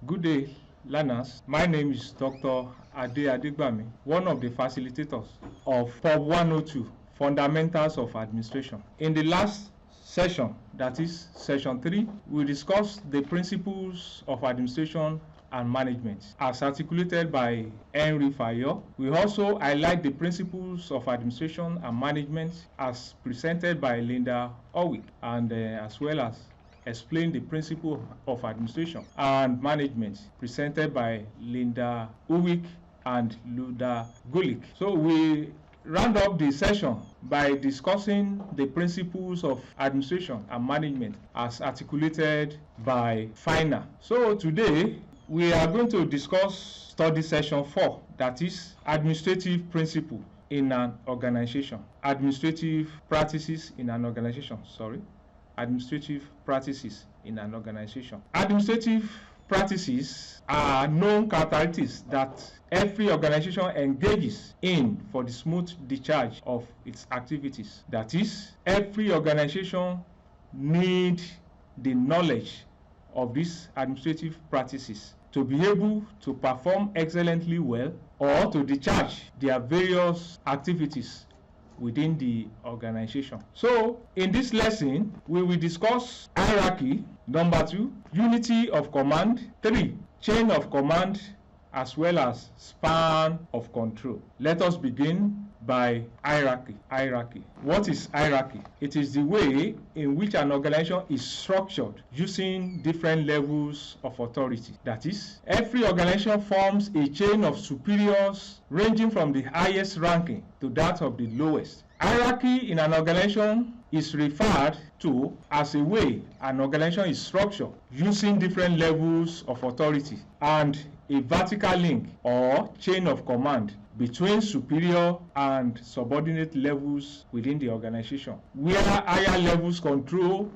Good day, learners. My name is Dr. Ade Adegbami, one of the facilitators of POB 102, Fundamentals of Administration. In the last session, that is session 3, we discussed the principles of administration and management as articulated by Henry Fayo. We also highlight the principles of administration and management as presented by Linda Owick, and as well as explain the principle of administration and management presented by Linda Owick and Luda Gulick. So we round up the session by discussing the principles of administration and management as articulated by Feiner. So today we are going to discuss study session 4, that is administrative principle in an organization. Administrative practices in an organization, administrative practices in an organization. Administrative practices are known characteristics that every organization engages in for the smooth discharge of its activities. That is, every organization needs the knowledge of these administrative practices to be able to perform excellently well or to discharge their various activities within the organization. So in this lesson, we will discuss hierarchy, number 2, unity of command, 3, chain of command, as well as span of control. Let us begin by hierarchy. Hierarchy. What is hierarchy? It is the way in which an organization is structured using different levels of authority. That is, every organization forms a chain of superiors ranging from the highest ranking to that of the lowest. Hierarchy in an organization is referred to as a way an organization is structured using different levels of authority and a vertical link or chain of command between superior and subordinate levels within the organization, where higher levels control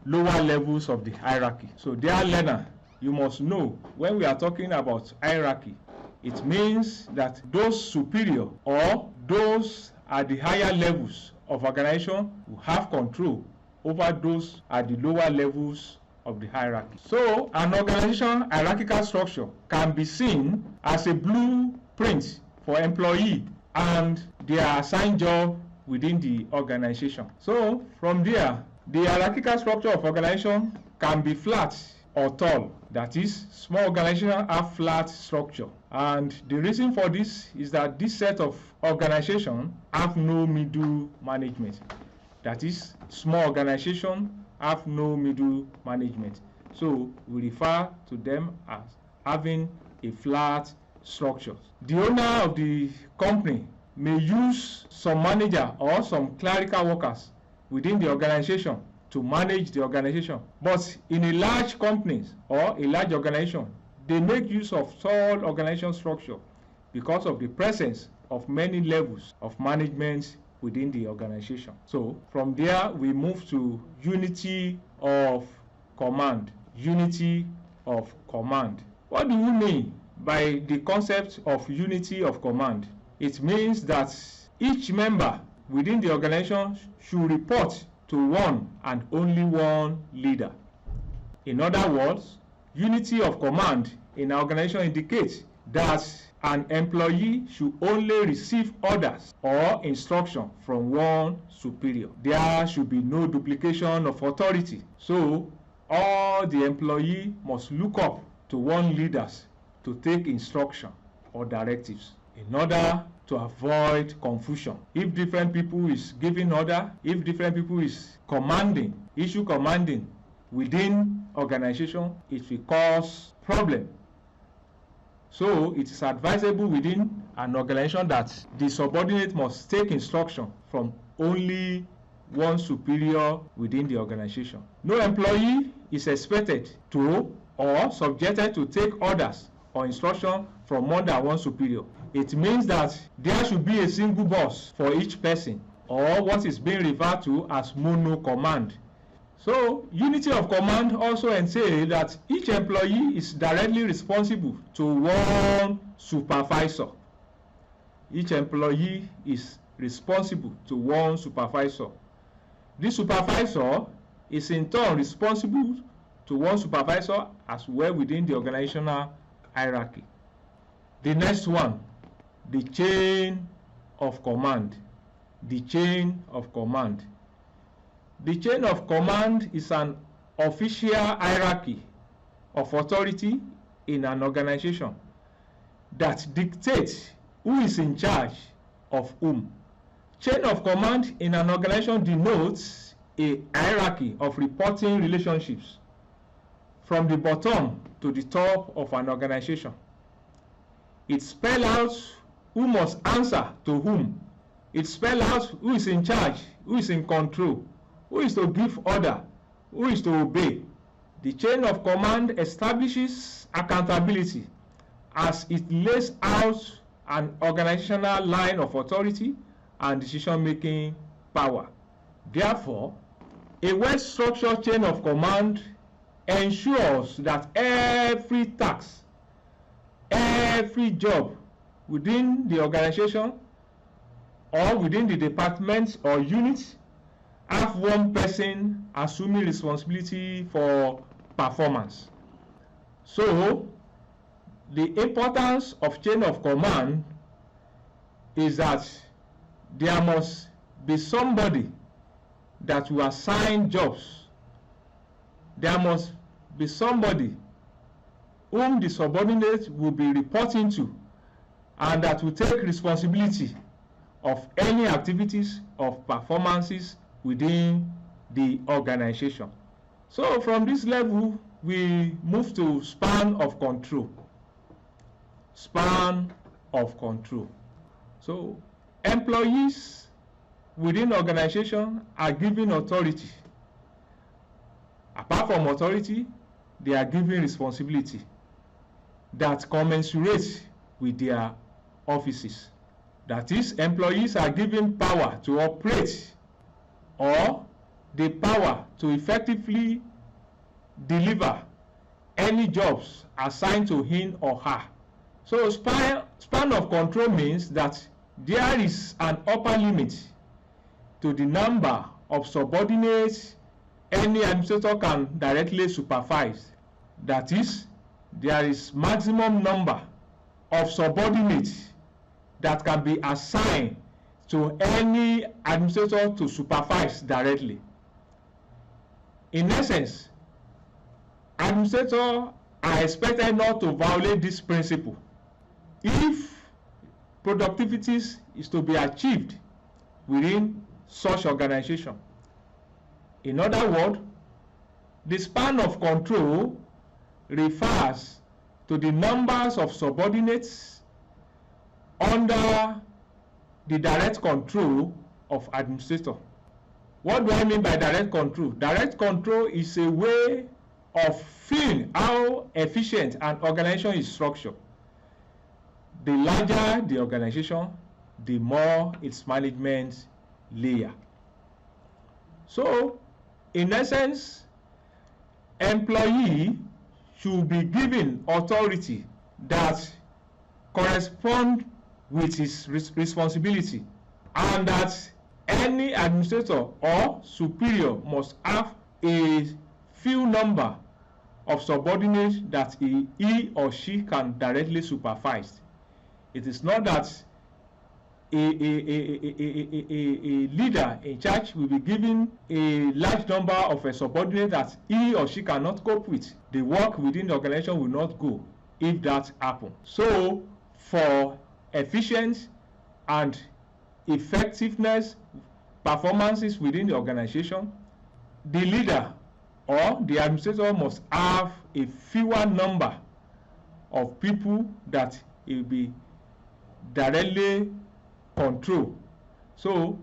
lower levels of the hierarchy. So dear learner, you must know when we are talking about hierarchy, it means that those superior or those at the higher levels of organization who have control over those at the lower levels of the hierarchy. So an organization hierarchical structure can be seen as a blueprint for employee and their assigned job within the organization. So from there, the hierarchical structure of organization can be flat or tall. That is, small organizations have flat structure. And the reason for this is that this set of organizations have no middle management. That is, small organizations have no middle management. So we refer to them as having a flat structure. The owner of the company may use some manager or some clerical workers within the organization to manage the organization. But in a large company or a large organization, they make use of tall organization structure because of the presence of many levels of management within the organization. So from there, we move to unity of command. Unity of command. What do you mean by the concept of unity of command? It means that each member within the organization should report to one and only one leader. In other words, unity of command in an organization indicates that an employee should only receive orders or instruction from one superior. There should be no duplication of authority. So all the employee must look up to one leader to take instruction or directives in order to avoid confusion. If different people is giving order, if different people is commanding, issue commanding within organization, it will cause problem. So it is advisable within an organization that the subordinate must take instruction from only one superior within the organization. No employee is expected to or subjected to take orders or instruction from more than one superior. It means that there should be a single boss for each person, or what is being referred to as mono command. So unity of command also entails that each employee is directly responsible to one supervisor. Each employee is responsible to one supervisor. This supervisor is in turn responsible to one supervisor as well within the organizational hierarchy. The next one, the chain of command. The chain of command. The chain of command is an official hierarchy of authority in an organization that dictates who is in charge of whom. Chain of command in an organization denotes a hierarchy of reporting relationships from the bottom to the top of an organization. It spells out who must answer to whom. It spells out who is in charge, who is in control, who is to give order, who is to obey. The chain of command establishes accountability as it lays out an organizational line of authority and decision-making power. Therefore, a well-structured chain of command ensures that every task, every job within the organization or within the department or unit have one person assuming responsibility for performance. So, the importance of chain of command is that there must be somebody that will assign jobs. There must be somebody whom the subordinate will be reporting to and that will take responsibility of any activities of performances within the organization. So from this level, we move to span of control. Span of control. So employees within organization are given authority. Apart from authority, they are given responsibility that commensurates with their offices. That is, employees are given power to operate or the power to effectively deliver any jobs assigned to him or her. So span of control means that there is an upper limit to the number of subordinates any administrator can directly supervise. That is, there is maximum number of subordinates that can be assigned to any administrator to supervise directly. In essence, administrators are expected not to violate this principle if productivity is to be achieved within such organization. In other words, the span of control refers to the numbers of subordinates under the direct control of administrator. What do I mean by direct control? Direct control is a way of feeling how efficient an organization is structured. The larger the organization, the more its management layer. So, in essence, employee should be given authority that correspond with his responsibility, and that any administrator or superior must have a few number of subordinates that he or she can directly supervise. It is not that a leader in charge will be given a large number of a subordinate that he or she cannot cope with. The work within the organization will not go if that happens. So, for efficient and effectiveness performances within the organization, the leader or the administrator must have a fewer number of people that he will be directly control. So,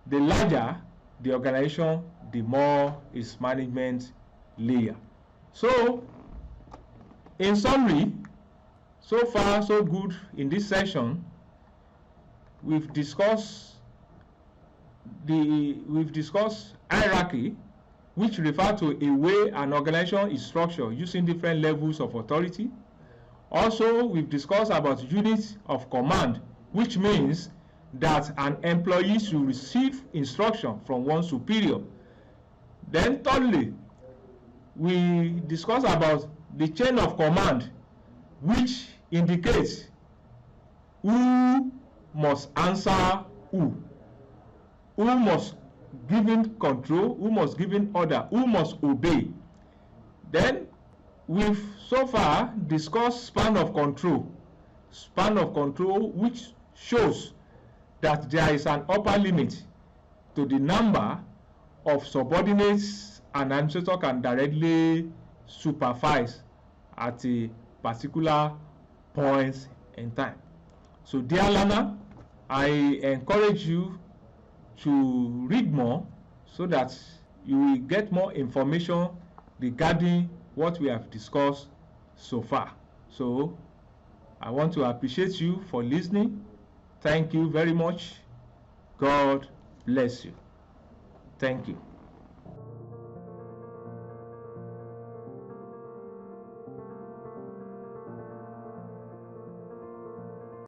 the larger the organization, the more its management layer. So, in summary, so far so good in this session. We've discussed hierarchy, which refer to a way an organization is structured using different levels of authority. Also, we've discussed about units of command, which means that an employee should receive instruction from one superior. Then thirdly, we discuss about the chain of command, which indicates who must answer who must give in control, who must give in order, who must obey. Then we've so far discussed span of control, which shows that there is an upper limit to the number of subordinates an administrator can directly supervise at a particular point in time. So dear learner, I encourage you to read more so that you will get more information regarding what we have discussed so far. So I want to appreciate you for listening. Thank you very much. God bless you. Thank you.